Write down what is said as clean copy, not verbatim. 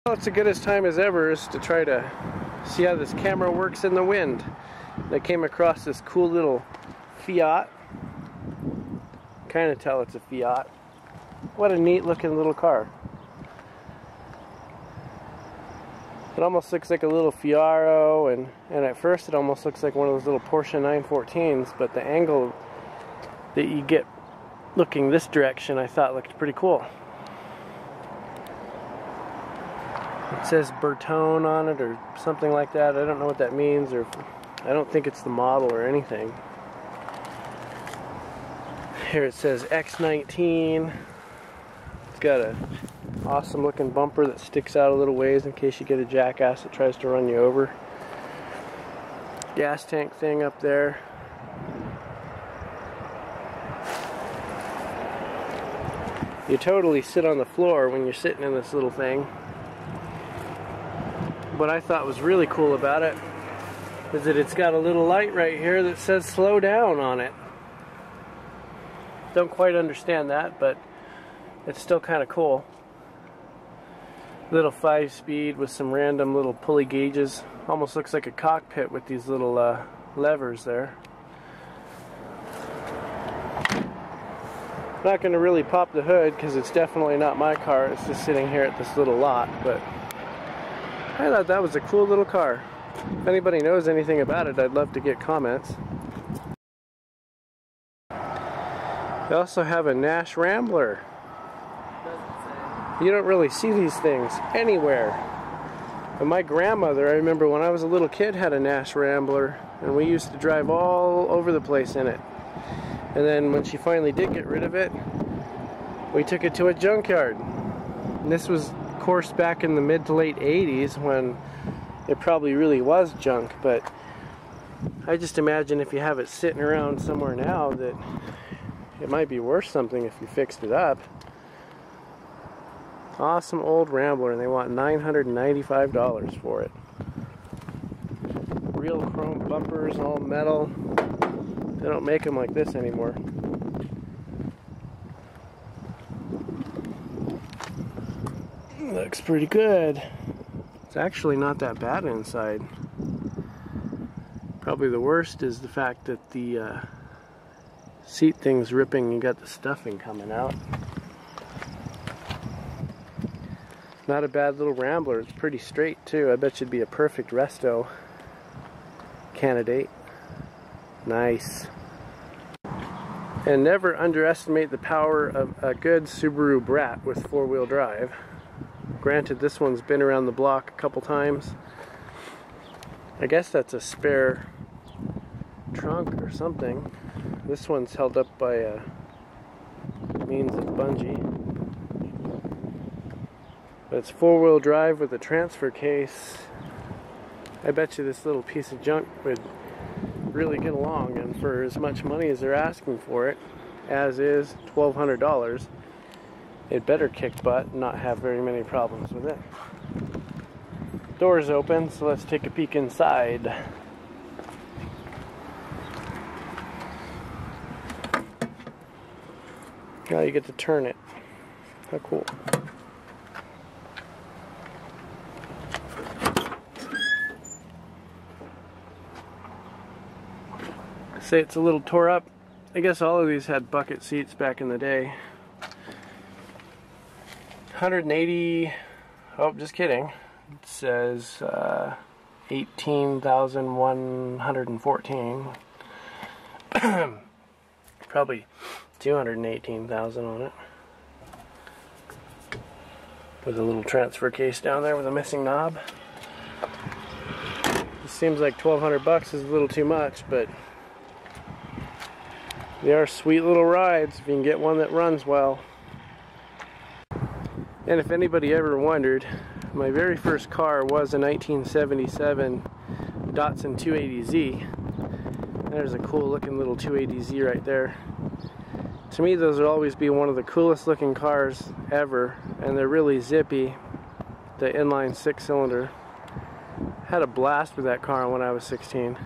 Well, it's as good as time as ever is to try to see how this camera works in the wind. And I came across this cool little Fiat. Kind of tell it's a Fiat. What a neat looking little car. It almost looks like a little Fiaro, and at first it almost looks like one of those little Porsche 914s, but the angle that you get looking this direction I thought looked pretty cool. It says Berton on it or something like that. I don't know what that means, or I don't think it's the model or anything. Here it says X19. It's got a awesome looking bumper that sticks out a little ways in case you get a jackass that tries to run you over. Gas tank thing up there. You totally sit on the floor when you're sitting in this little thing. What I thought was really cool about it is that it's got a little light right here that says slow down on it. Don't quite understand that, but it's still kind of cool. Little 5-speed with some random little pulley gauges. Almost looks like a cockpit with these little levers there. Not going to really pop the hood because it's definitely not my car. It's just sitting here at this little lot, but I thought that was a cool little car. If anybody knows anything about it, I'd love to get comments. They also have a Nash Rambler. You don't really see these things anywhere. And my grandmother, I remember when I was a little kid, had a Nash Rambler, and we used to drive all over the place in it. And then when she finally did get rid of it, we took it to a junkyard. And this was, of course, back in the mid to late 80s when it probably really was junk, but I just imagine if you have it sitting around somewhere now that it might be worth something if you fixed it up. Awesome old Rambler, and they want $995 for it. Real chrome bumpers, all metal. They don't make them like this anymore. Looks pretty good. It's actually not that bad inside. Probably the worst is the fact that the seat thing's ripping. You got the stuffing coming out. Not a bad little Rambler. It's pretty straight too. I bet you'd be a perfect resto candidate. Nice. And never underestimate the power of a good Subaru Brat with four-wheel drive. Granted, this one's been around the block a couple times. I guess that's a spare trunk or something. This one's held up by a means of bungee. But it's four-wheel drive with a transfer case. I bet you this little piece of junk would really get along, and for as much money as they're asking for it, as is $1,200, it better kick butt and not have very many problems with it. Door's open, so let's take a peek inside. Now you get to turn it. How cool. Say it's a little tore up. I guess all of these had bucket seats back in the day. 180, oh, just kidding. It says 18,114. Probably 218,000 on it. With a little transfer case down there with a missing knob. It seems like 1,200 bucks is a little too much, but they are sweet little rides if you can get one that runs well. And if anybody ever wondered, my very first car was a 1977 Datsun 280Z. There's a cool looking little 280Z right there. To me, those will always be one of the coolest looking cars ever, and they're really zippy. The inline 6-cylinder. Had a blast with that car when I was 16.